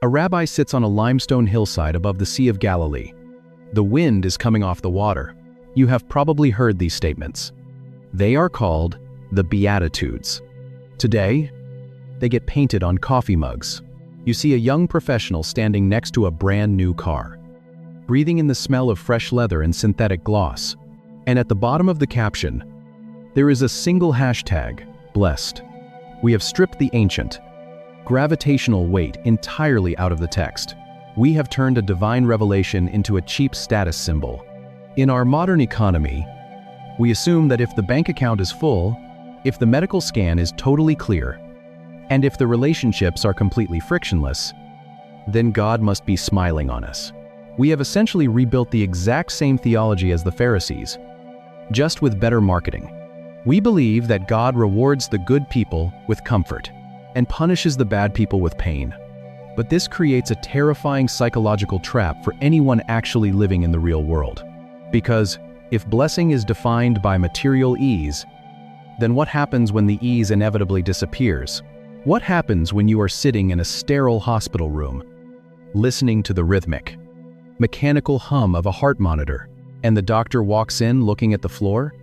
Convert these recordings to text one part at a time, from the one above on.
A rabbi sits on a limestone hillside above the Sea of Galilee. The wind is coming off the water. You have probably heard these statements. They are called the Beatitudes. Today, they get painted on coffee mugs. You see a young professional standing next to a brand new car, breathing in the smell of fresh leather and synthetic gloss. And at the bottom of the caption, there is a single hashtag, blessed. We have stripped the ancient, gravitational weight entirely out of the text. We have turned a divine revelation into a cheap status symbol. In our modern economy, we assume that if the bank account is full, if the medical scan is totally clear, and if the relationships are completely frictionless, then God must be smiling on us. We have essentially rebuilt the exact same theology as the Pharisees, just with better marketing. We believe that God rewards the good people with comfort and punishes the bad people with pain. But this creates a terrifying psychological trap for anyone actually living in the real world. Because if blessing is defined by material ease, then what happens when the ease inevitably disappears? What happens when you are sitting in a sterile hospital room, listening to the rhythmic, mechanical hum of a heart monitor, and the doctor walks in looking at the floor?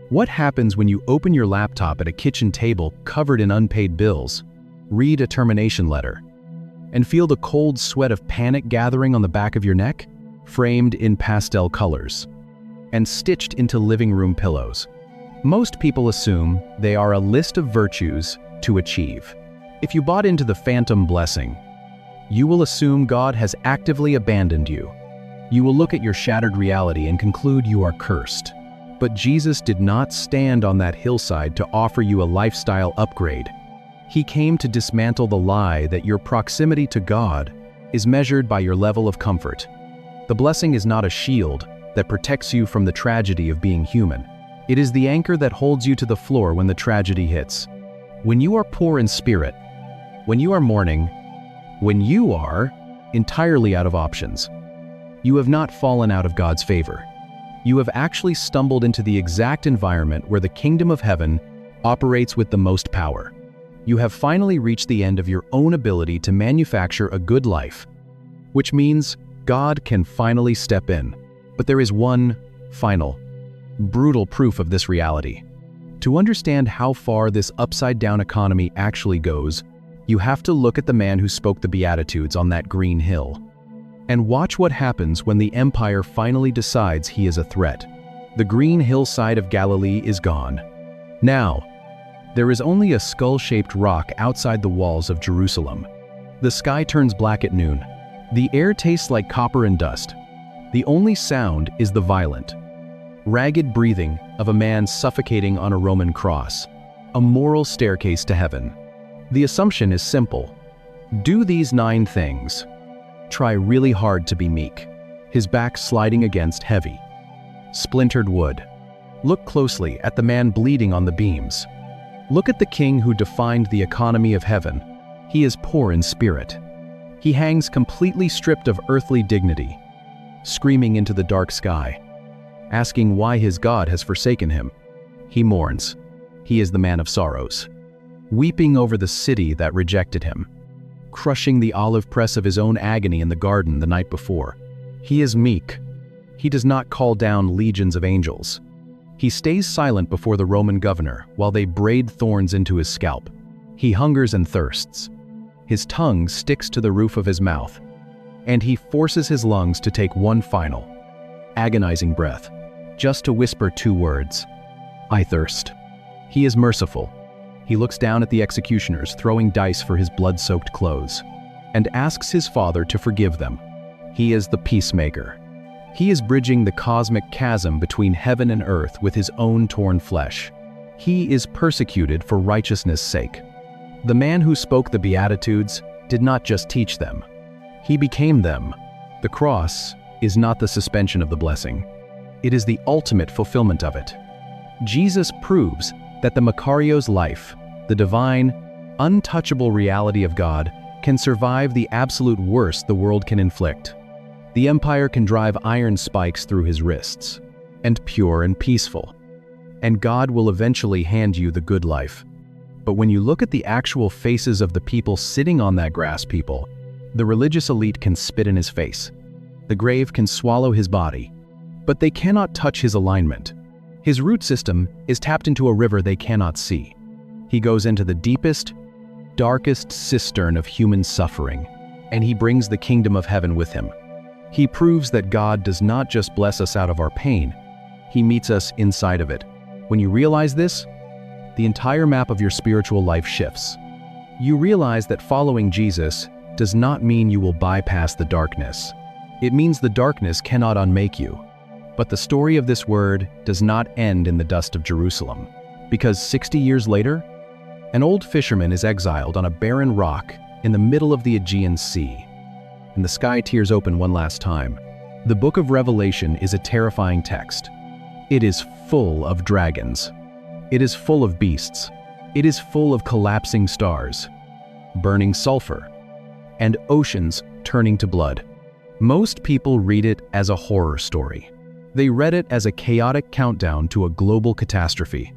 What happens when you open your laptop at a kitchen table covered in unpaid bills, read a termination letter, and feel the cold sweat of panic gathering on the back of your neck, framed in pastel colors, and stitched into living room pillows? Most people assume they are a list of virtues to achieve. If you bought into the phantom blessing, you will assume God has actively abandoned you. You will look at your shattered reality and conclude you are cursed. But Jesus did not stand on that hillside to offer you a lifestyle upgrade. He came to dismantle the lie that your proximity to God is measured by your level of comfort. The blessing is not a shield that protects you from the tragedy of being human. It is the anchor that holds you to the floor when the tragedy hits. When you are poor in spirit, when you are mourning, when you are entirely out of options, you have not fallen out of God's favor. You have actually stumbled into the exact environment where the kingdom of heaven operates with the most power. You have finally reached the end of your own ability to manufacture a good life, which means God can finally step in. But there is one final, brutal proof of this reality. To understand how far this upside-down economy actually goes, you have to look at the man who spoke the Beatitudes on that green hill. And watch what happens when the empire finally decides he is a threat. The green hillside of Galilee is gone. Now, there is only a skull-shaped rock outside the walls of Jerusalem. The sky turns black at noon. The air tastes like copper and dust. The only sound is the violent, ragged breathing of a man suffocating on a Roman cross, a moral staircase to heaven. The assumption is simple. Do these 9 things. Try really hard to be meek, his back sliding against heavy, splintered wood. Look closely at the man bleeding on the beams. Look at the king who defined the economy of heaven. He is poor in spirit. He hangs completely stripped of earthly dignity, screaming into the dark sky, asking why his God has forsaken him. He mourns. He is the man of sorrows, weeping over the city that rejected him, crushing the olive press of his own agony in the garden the night before. He is meek. He does not call down legions of angels. He stays silent before the Roman governor while they braid thorns into his scalp. He hungers and thirsts. His tongue sticks to the roof of his mouth, and he forces his lungs to take one final, agonizing breath, just to whisper 2 words: I thirst. He is merciful. He looks down at the executioners throwing dice for his blood-soaked clothes, and asks his father to forgive them. He is the peacemaker. He is bridging the cosmic chasm between heaven and earth with his own torn flesh. He is persecuted for righteousness' sake. The man who spoke the Beatitudes did not just teach them. He became them. The cross is not the suspension of the blessing. It is the ultimate fulfillment of it. Jesus proves that the Makario's life, the divine, untouchable reality of God, can survive the absolute worst the world can inflict. The empire can drive iron spikes through his wrists, and pure and peaceful. And God will eventually hand you the good life. But when you look at the actual faces of the people sitting on that grass people, The religious elite can spit in his face. The grave can swallow his body. But they cannot touch his alignment. His root system is tapped into a river they cannot see. He goes into the deepest, darkest cistern of human suffering, and he brings the kingdom of heaven with him. He proves that God does not just bless us out of our pain, he meets us inside of it. When you realize this, the entire map of your spiritual life shifts. You realize that following Jesus does not mean you will bypass the darkness. It means the darkness cannot unmake you. But the story of this word does not end in the dust of Jerusalem, because 60 years later, an old fisherman is exiled on a barren rock in the middle of the Aegean Sea, and the sky tears open one last time. The book of Revelation is a terrifying text. It is full of dragons. It is full of beasts. It is full of collapsing stars, burning sulfur, and oceans turning to blood. Most people read it as a horror story. They read it as a chaotic countdown to a global catastrophe.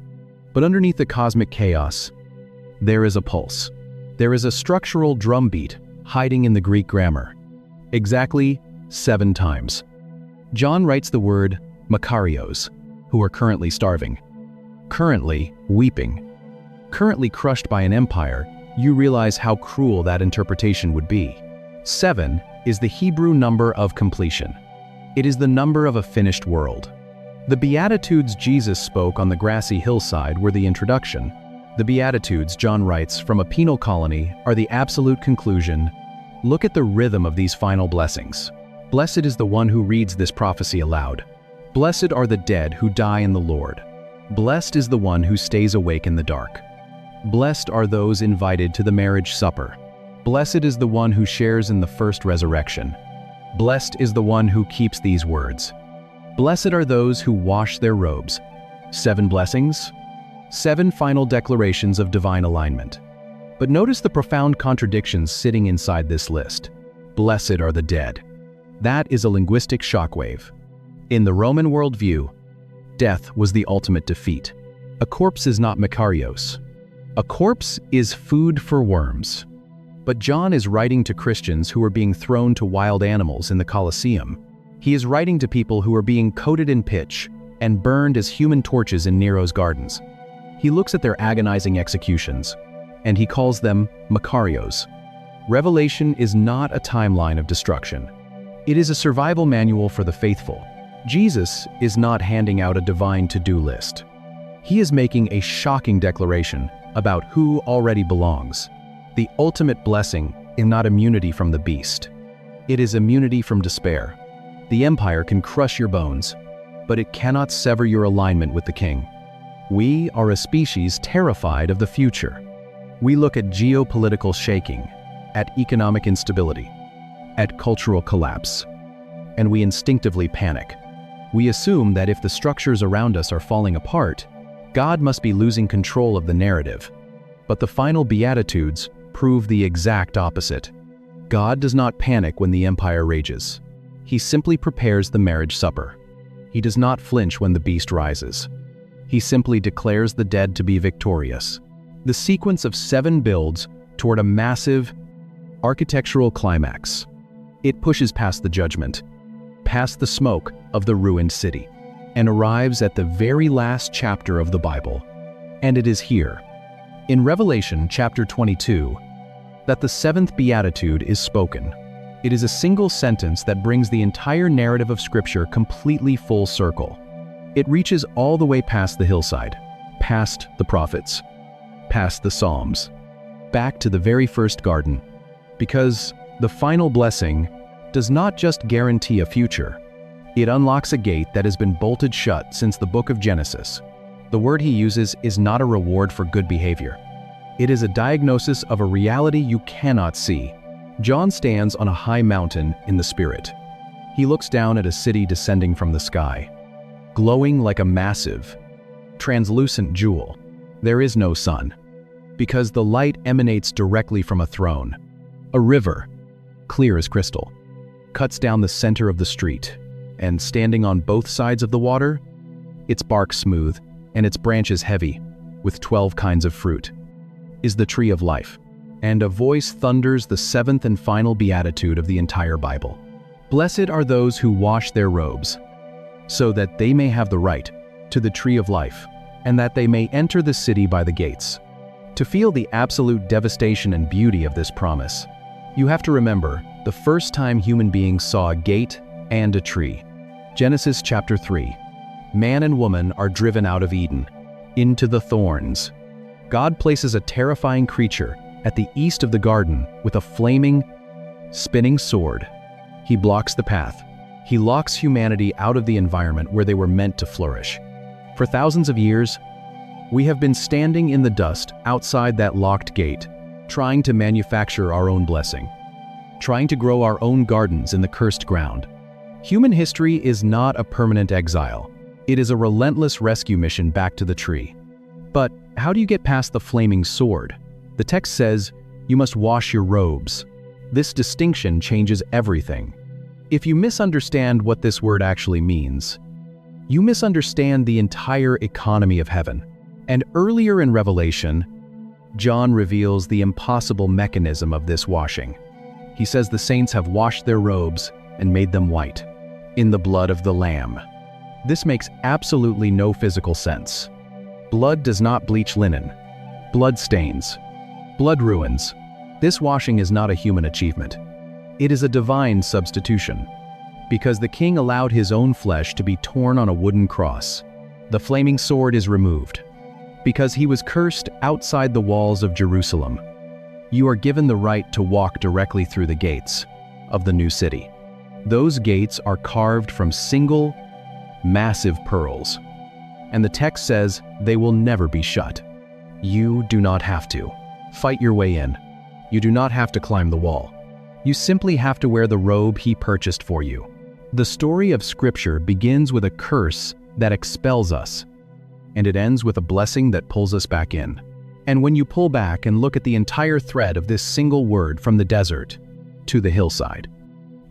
But underneath the cosmic chaos, there is a pulse. There is a structural drumbeat hiding in the Greek grammar. Exactly 7 times. John writes the word Makarios, who are currently starving, currently weeping, currently crushed by an empire. You realize how cruel that interpretation would be. 7 is the Hebrew number of completion. It is the number of a finished world. The Beatitudes Jesus spoke on the grassy hillside were the introduction. The Beatitudes, John writes, from a penal colony are the absolute conclusion. Look at the rhythm of these final blessings. Blessed is the one who reads this prophecy aloud. Blessed are the dead who die in the Lord. Blessed is the one who stays awake in the dark. Blessed are those invited to the marriage supper. Blessed is the one who shares in the first resurrection. Blessed is the one who keeps these words. Blessed are those who wash their robes. 7 blessings, 7 final declarations of divine alignment. But notice the profound contradictions sitting inside this list. Blessed are the dead. That is a linguistic shockwave. In the Roman worldview, death was the ultimate defeat. A corpse is not Makarios. A corpse is food for worms. But John is writing to Christians who are being thrown to wild animals in the Colosseum. He is writing to people who are being coated in pitch and burned as human torches in Nero's gardens. He looks at their agonizing executions, and he calls them Makarios. Revelation is not a timeline of destruction. It is a survival manual for the faithful. Jesus is not handing out a divine to-do list. He is making a shocking declaration about who already belongs. The ultimate blessing is not immunity from the beast. It is immunity from despair. The empire can crush your bones, but it cannot sever your alignment with the king. We are a species terrified of the future. We look at geopolitical shaking, at economic instability, at cultural collapse, and we instinctively panic. We assume that if the structures around us are falling apart, God must be losing control of the narrative. But the final Beatitudes prove the exact opposite. God does not panic when the empire rages. He simply prepares the marriage supper. He does not flinch when the beast rises. He simply declares the dead to be victorious. The sequence of 7 builds toward a massive architectural climax. It pushes past the judgment, past the smoke of the ruined city, and arrives at the very last chapter of the Bible. And it is here, in Revelation chapter 22, that the 7th Beatitude is spoken. It is a single sentence that brings the entire narrative of Scripture completely full circle. It reaches all the way past the hillside, past the prophets, past the Psalms, back to the very first garden. Because the final blessing does not just guarantee a future, it unlocks a gate that has been bolted shut since the book of Genesis. The word he uses is not a reward for good behavior. It is a diagnosis of a reality you cannot see. John stands on a high mountain in the Spirit. He looks down at a city descending from the sky, glowing like a massive, translucent jewel. There is no sun, because the light emanates directly from a throne. A river, clear as crystal, cuts down the center of the street, and standing on both sides of the water, its bark smooth and its branches heavy, with 12 kinds of fruit, is the tree of life. and a voice thunders the seventh and final beatitude of the entire Bible. Blessed are those who wash their robes, so that they may have the right to the tree of life, and that they may enter the city by the gates. To feel the absolute devastation and beauty of this promise, you have to remember the first time human beings saw a gate and a tree. Genesis chapter 3. Man and woman are driven out of Eden, into the thorns. God places a terrifying creature at the east of the garden with a flaming, spinning sword. He blocks the path. He locks humanity out of the environment where they were meant to flourish. For thousands of years, we have been standing in the dust outside that locked gate, trying to manufacture our own blessing, trying to grow our own gardens in the cursed ground. Human history is not a permanent exile. It is a relentless rescue mission back to the tree. But how do you get past the flaming sword? The text says, you must wash your robes. This distinction changes everything. If you misunderstand what this word actually means, you misunderstand the entire economy of heaven. And earlier in Revelation, John reveals the impossible mechanism of this washing. He says the saints have washed their robes and made them white in the blood of the Lamb. This makes absolutely no physical sense. Blood does not bleach linen. Blood stains. Blood ruins. This washing is not a human achievement. It is a divine substitution, because the King allowed his own flesh to be torn on a wooden cross. The flaming sword is removed, because he was cursed outside the walls of Jerusalem. You are given the right to walk directly through the gates of the new city. Those gates are carved from single, massive pearls, and the text says they will never be shut. You do not have to fight your way in. You do not have to climb the wall. You simply have to wear the robe he purchased for you. The story of Scripture begins with a curse that expels us, and it ends with a blessing that pulls us back in. And when you pull back and look at the entire thread of this single word, from the desert to the hillside,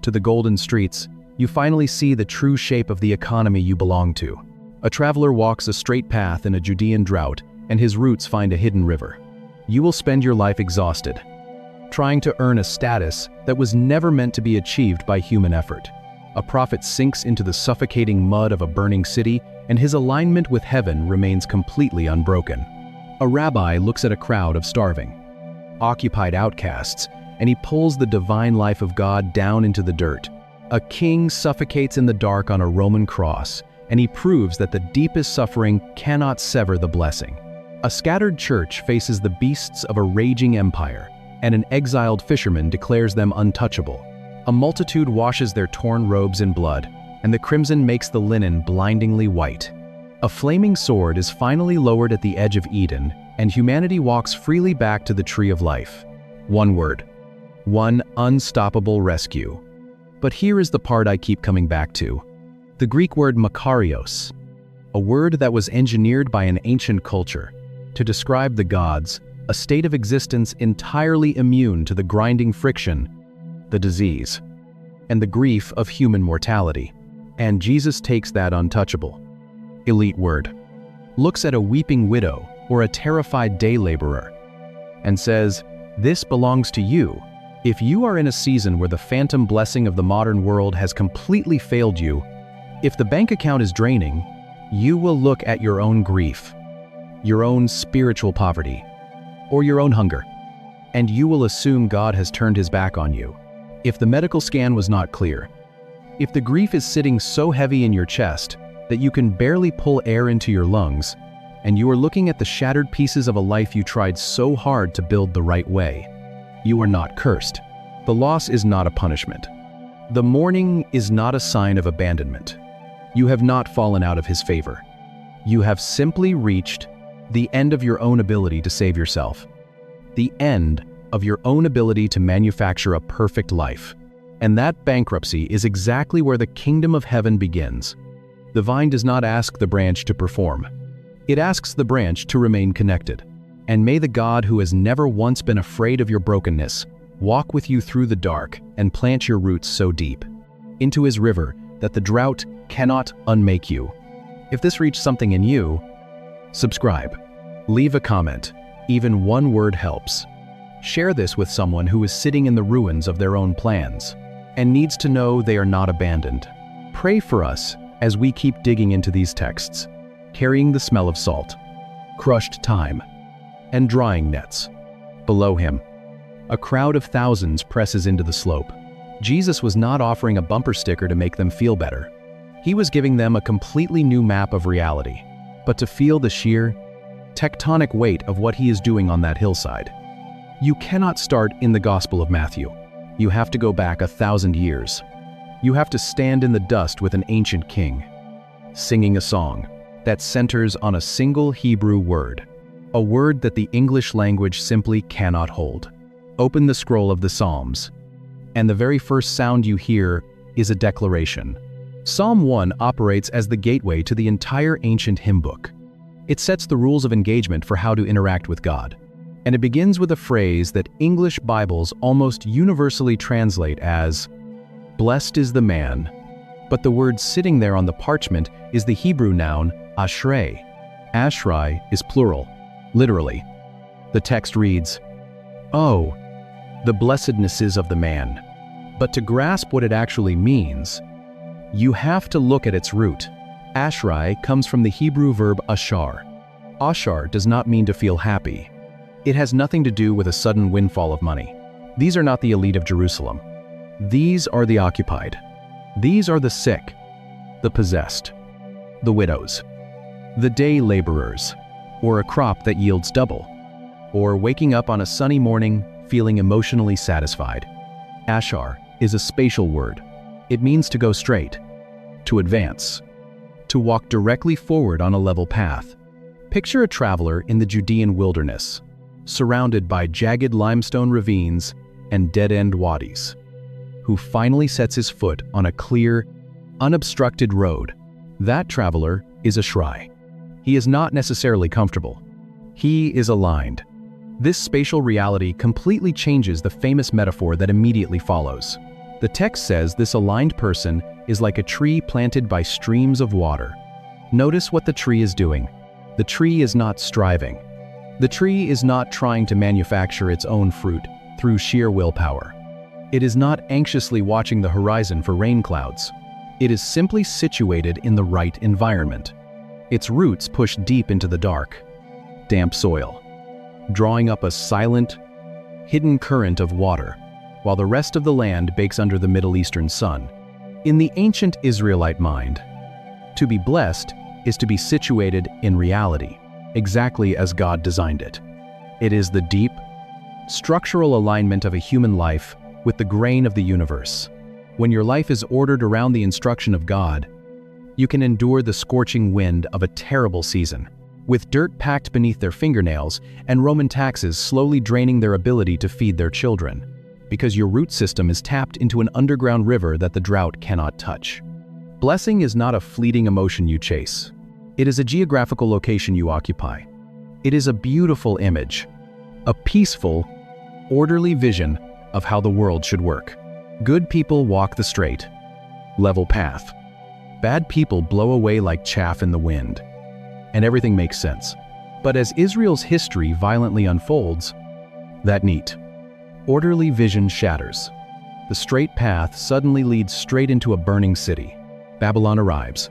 to the golden streets, you finally see the true shape of the economy you belong to. A traveler walks a straight path in a Judean drought, and his roots find a hidden river. You will spend your life exhausted, trying to earn a status that was never meant to be achieved by human effort. A prophet sinks into the suffocating mud of a burning city, and his alignment with heaven remains completely unbroken. A rabbi looks at a crowd of starving, occupied outcasts, and he pulls the divine life of God down into the dirt. A king suffocates in the dark on a Roman cross, and he proves that the deepest suffering cannot sever the blessing. A scattered church faces the beasts of a raging empire, and an exiled fisherman declares them untouchable. A multitude washes their torn robes in blood, and the crimson makes the linen blindingly white. A flaming sword is finally lowered at the edge of Eden, and humanity walks freely back to the tree of life. One word. One unstoppable rescue. But here is the part I keep coming back to. The Greek word makarios, a word that was engineered by an ancient culture to describe the gods, a state of existence entirely immune to the grinding friction, the disease, and the grief of human mortality. And Jesus takes that untouchable, elite word, looks at a weeping widow or a terrified day laborer, and says, "This belongs to you." If you are in a season where the phantom blessing of the modern world has completely failed you, if the bank account is draining, you will look at your own grief, your own spiritual poverty, or your own hunger, and you will assume God has turned his back on you. If the medical scan was not clear, if the grief is sitting so heavy in your chest that you can barely pull air into your lungs, and you are looking at the shattered pieces of a life you tried so hard to build the right way, you are not cursed. The loss is not a punishment. The mourning is not a sign of abandonment. You have not fallen out of his favor. You have simply reached the end of your own ability to save yourself. The end of your own ability to manufacture a perfect life. And that bankruptcy is exactly where the kingdom of heaven begins. The vine does not ask the branch to perform. It asks the branch to remain connected. And may the God who has never once been afraid of your brokenness walk with you through the dark and plant your roots so deep into his river that the drought cannot unmake you. If this reached something in you, subscribe, leave a comment. Even one word helps. Share this with someone who is sitting in the ruins of their own plans and needs to know they are not abandoned. Pray for us as we keep digging into these texts, carrying the smell of salt, crushed thyme, and drying nets. Below him, a crowd of thousands presses into the slope. Jesus was not offering a bumper sticker to make them feel better. He was giving them a completely new map of reality, but to feel the sheer, tectonic weight of what he is doing on that hillside. You cannot start in the Gospel of Matthew. You have to go back 1,000 years. You have to stand in the dust with an ancient king, singing a song that centers on a single Hebrew word, a word that the English language simply cannot hold. Open the scroll of the Psalms, and the very first sound you hear is a declaration. Psalm 1 operates as the gateway to the entire ancient hymn book. It sets the rules of engagement for how to interact with God, and it begins with a phrase that English Bibles almost universally translate as, "Blessed is the man," but the word sitting there on the parchment is the Hebrew noun ashrei. Ashrei is plural, literally. The text reads, "Oh, the blessednesses of the man." But to grasp what it actually means, you have to look at its root. Ashrei comes from the Hebrew verb ashar. Ashar does not mean to feel happy. It has nothing to do with a sudden windfall of money. These are not the elite of Jerusalem. These are the occupied. These are the sick, the possessed, the widows, the day laborers, or a crop that yields double, or waking up on a sunny morning feeling emotionally satisfied. Ashar is a spatial word. It means to go straight, to advance, to walk directly forward on a level path. Picture a traveler in the Judean wilderness, surrounded by jagged limestone ravines and dead-end wadis, who finally sets his foot on a clear, unobstructed road. That traveler is Ashrei. He is not necessarily comfortable. He is aligned. This spatial reality completely changes the famous metaphor that immediately follows. The text says this aligned person is like a tree planted by streams of water. Notice what the tree is doing. The tree is not striving. The tree is not trying to manufacture its own fruit through sheer willpower. It is not anxiously watching the horizon for rain clouds. It is simply situated in the right environment. Its roots push deep into the dark, damp soil, drawing up a silent, hidden current of water, while the rest of the land bakes under the Middle Eastern sun. In the ancient Israelite mind, to be blessed is to be situated in reality, exactly as God designed it. It is the deep, structural alignment of a human life with the grain of the universe. When your life is ordered around the instruction of God, you can endure the scorching wind of a terrible season, with dirt packed beneath their fingernails and Roman taxes slowly draining their ability to feed their children, because your root system is tapped into an underground river that the drought cannot touch. Blessing is not a fleeting emotion you chase. It is a geographical location you occupy. It is a beautiful image, a peaceful, orderly vision of how the world should work. Good people walk the straight, level path. Bad people blow away like chaff in the wind, and everything makes sense. But as Israel's history violently unfolds, that neat, orderly vision shatters. The straight path suddenly leads straight into a burning city. Babylon arrives.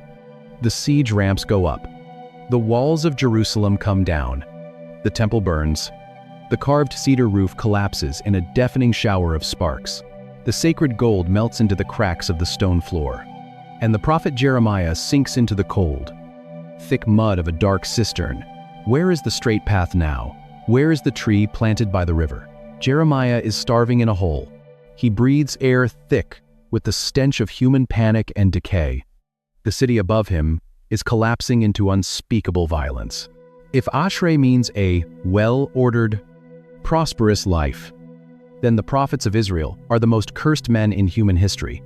The siege ramps go up. The walls of Jerusalem come down. The temple burns. The carved cedar roof collapses in a deafening shower of sparks. The sacred gold melts into the cracks of the stone floor. And the prophet Jeremiah sinks into the cold, thick mud of a dark cistern. Where is the straight path now? Where is the tree planted by the river? Jeremiah is starving in a hole. He breathes air thick with the stench of human panic and decay. The city above him is collapsing into unspeakable violence. If Ashrei means a well-ordered, prosperous life, then the prophets of Israel are the most cursed men in human history.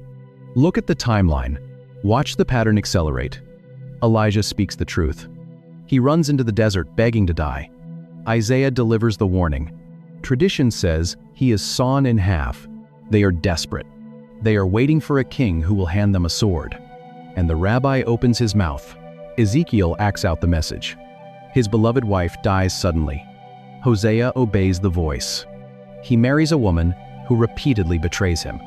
Look at the timeline. Watch the pattern accelerate. Elijah speaks the truth. He runs into the desert begging to die. Isaiah delivers the warning. Tradition says he is sawn in half. They are desperate. They are waiting for a king who will hand them a sword. And the rabbi opens his mouth. Ezekiel acts out the message. His beloved wife dies suddenly. Hosea obeys the voice. He marries a woman who repeatedly betrays him.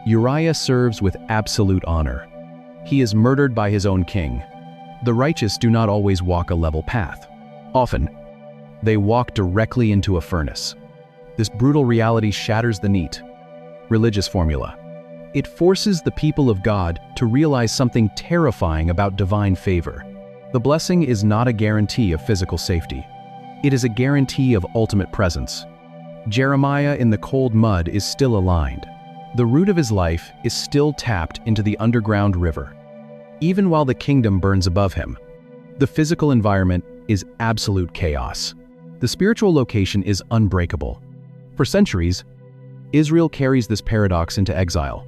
Uriah serves with absolute honor. He is murdered by his own king. The righteous do not always walk a level path. Often, they walk directly into a furnace. This brutal reality shatters the neat, religious formula. It forces the people of God to realize something terrifying about divine favor. The blessing is not a guarantee of physical safety. It is a guarantee of ultimate presence. Jeremiah in the cold mud is still aligned. The root of his life is still tapped into the underground river. Even while the kingdom burns above him, the physical environment is absolute chaos. The spiritual location is unbreakable. For centuries, Israel carries this paradox into exile.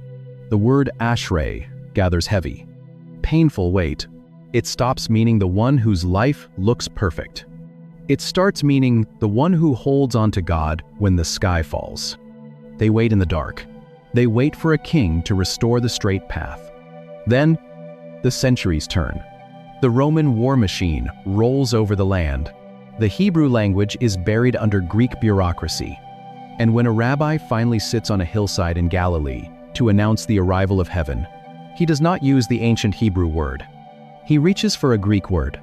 The word ashrei gathers heavy, painful weight. It stops meaning the one whose life looks perfect. It starts meaning the one who holds on to God when the sky falls. They wait in the dark. They wait for a king to restore the straight path. Then, the centuries turn. The Roman war machine rolls over the land. The Hebrew language is buried under Greek bureaucracy. And when a rabbi finally sits on a hillside in Galilee to announce the arrival of heaven, he does not use the ancient Hebrew word. He reaches for a Greek word.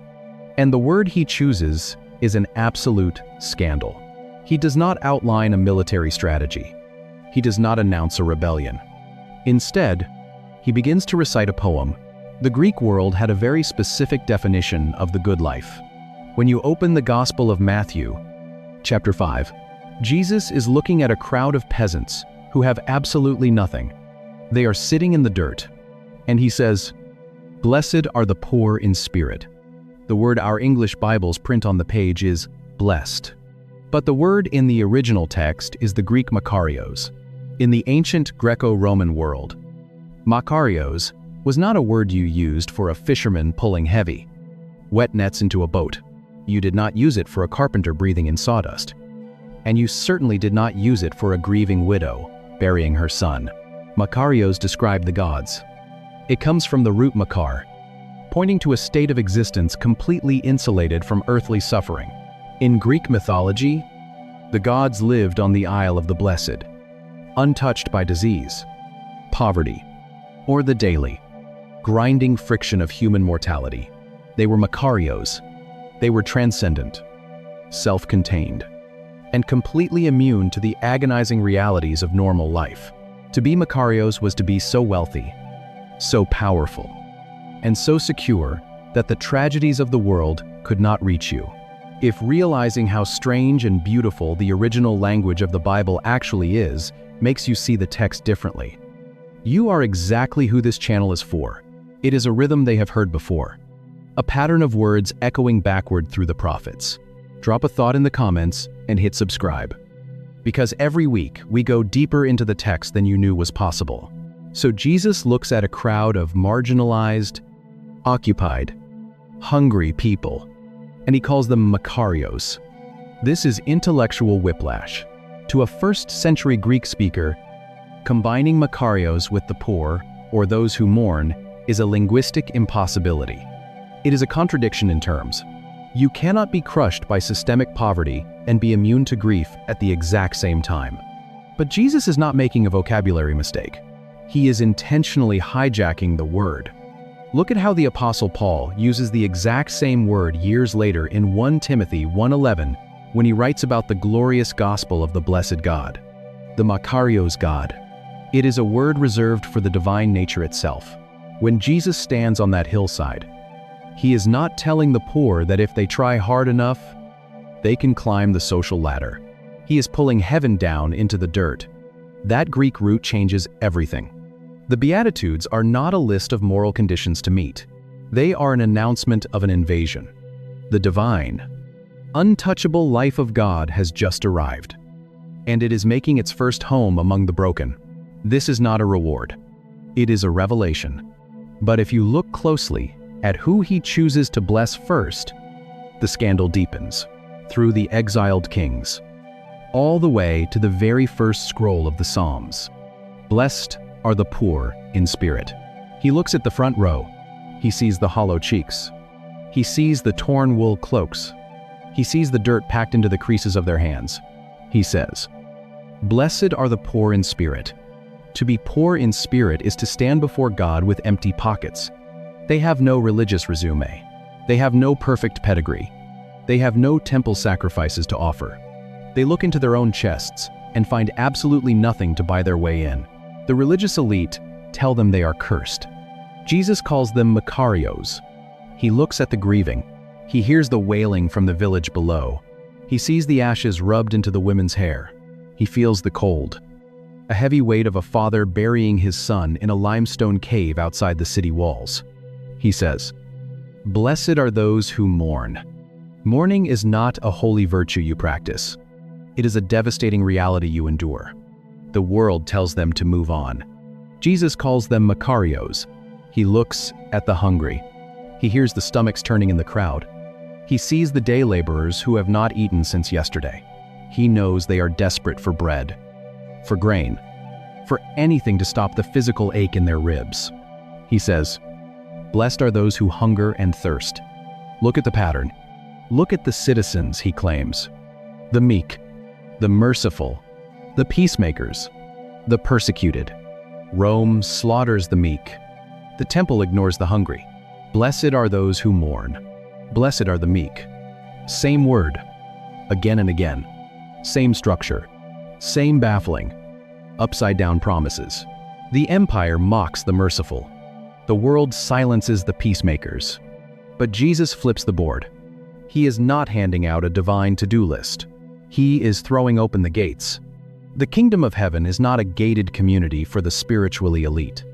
And the word he chooses is an absolute scandal. He does not outline a military strategy. He does not announce a rebellion. Instead, he begins to recite a poem. The Greek world had a very specific definition of the good life. When you open the Gospel of Matthew, chapter 5, Jesus is looking at a crowd of peasants who have absolutely nothing. They are sitting in the dirt, and he says, "Blessed are the poor in spirit." The word our English Bibles print on the page is blessed. But the word in the original text is the Greek makarios. In the ancient Greco-Roman world, makarios was not a word you used for a fisherman pulling heavy, wet nets into a boat. You did not use it for a carpenter breathing in sawdust. And you certainly did not use it for a grieving widow burying her son. Makarios describe the gods. It comes from the root makar, pointing to a state of existence completely insulated from earthly suffering. In Greek mythology, the gods lived on the Isle of the Blessed, untouched by disease, poverty, or the daily, grinding friction of human mortality. They were makarios. They were transcendent, self-contained, and completely immune to the agonizing realities of normal life. To be makarios was to be so wealthy, so powerful, and so secure that the tragedies of the world could not reach you. If realizing how strange and beautiful the original language of the Bible actually is makes you see the text differently, you are exactly who this channel is for. It is a rhythm they have heard before, a pattern of words echoing backward through the prophets. Drop a thought in the comments and hit subscribe. Because every week we go deeper into the text than you knew was possible. So Jesus looks at a crowd of marginalized, occupied, hungry people, and he calls them makarios. This is intellectual whiplash. To a first-century Greek speaker, combining makarios with the poor, or those who mourn, is a linguistic impossibility. It is a contradiction in terms. You cannot be crushed by systemic poverty and be immune to grief at the exact same time. But Jesus is not making a vocabulary mistake. He is intentionally hijacking the word. Look at how the Apostle Paul uses the exact same word years later in 1 Timothy 1:11 when he writes about the glorious gospel of the blessed God, the Makarios God. It is a word reserved for the divine nature itself. When Jesus stands on that hillside, he is not telling the poor that if they try hard enough, they can climb the social ladder. He is pulling heaven down into the dirt. That Greek root changes everything. The Beatitudes are not a list of moral conditions to meet. They are an announcement of an invasion. The divine, untouchable life of God has just arrived, and it is making its first home among the broken. This is not a reward. It is a revelation. But if you look closely at who he chooses to bless first, the scandal deepens, through the exiled kings, all the way to the very first scroll of the Psalms. Blessed are the poor in spirit. He looks at the front row. He sees the hollow cheeks. He sees the torn wool cloaks. He sees the dirt packed into the creases of their hands. He says, Blessed are the poor in spirit. To be poor in spirit is to stand before God with empty pockets. They have no religious resume. They have no perfect pedigree. They have no temple sacrifices to offer. They look into their own chests and find absolutely nothing to buy their way in. The religious elite tell them they are cursed. Jesus calls them Makarios. He looks at the grieving. He hears the wailing from the village below. He sees the ashes rubbed into the women's hair. He feels the cold. A heavy weight of a father burying his son in a limestone cave outside the city walls. He says, "Blessed are those who mourn." Mourning is not a holy virtue you practice. It is a devastating reality you endure. The world tells them to move on. Jesus calls them Makarios. He looks at the hungry. He hears the stomachs turning in the crowd. He sees the day laborers who have not eaten since yesterday. He knows they are desperate for bread, for grain, for anything to stop the physical ache in their ribs. He says, "Blessed are those who hunger and thirst." Look at the pattern. Look at the citizens, he claims. The meek, the merciful, the peacemakers, the persecuted. Rome slaughters the meek. The temple ignores the hungry. Blessed are those who mourn. Blessed are the meek. Same word, again and again. Same structure, same baffling, upside-down promises. The empire mocks the merciful. The world silences the peacemakers. But Jesus flips the board. He is not handing out a divine to-do list. He is throwing open the gates. The kingdom of heaven is not a gated community for the spiritually elite.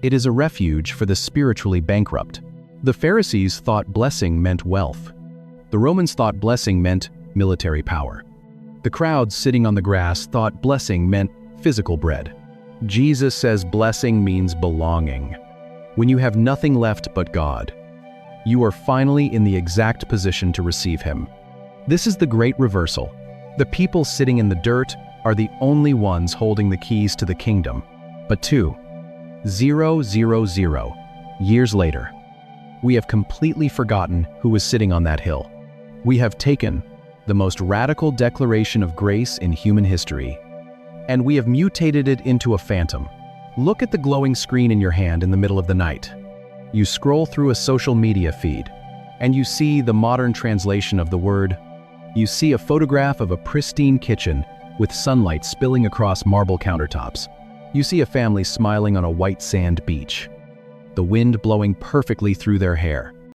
It is a refuge for the spiritually bankrupt. The Pharisees thought blessing meant wealth. The Romans thought blessing meant military power. The crowds sitting on the grass thought blessing meant physical bread. Jesus says blessing means belonging. When you have nothing left but God, you are finally in the exact position to receive Him. This is the great reversal. The people sitting in the dirt are the only ones holding the keys to the kingdom. But 2,000 years later, we have completely forgotten who was sitting on that hill. We have taken the most radical declaration of grace in human history, and we have mutated it into a phantom. Look at the glowing screen in your hand in the middle of the night. You scroll through a social media feed, and you see the modern translation of the word. You see a photograph of a pristine kitchen with sunlight spilling across marble countertops. You see a family smiling on a white sand beach, the wind blowing perfectly through their hair.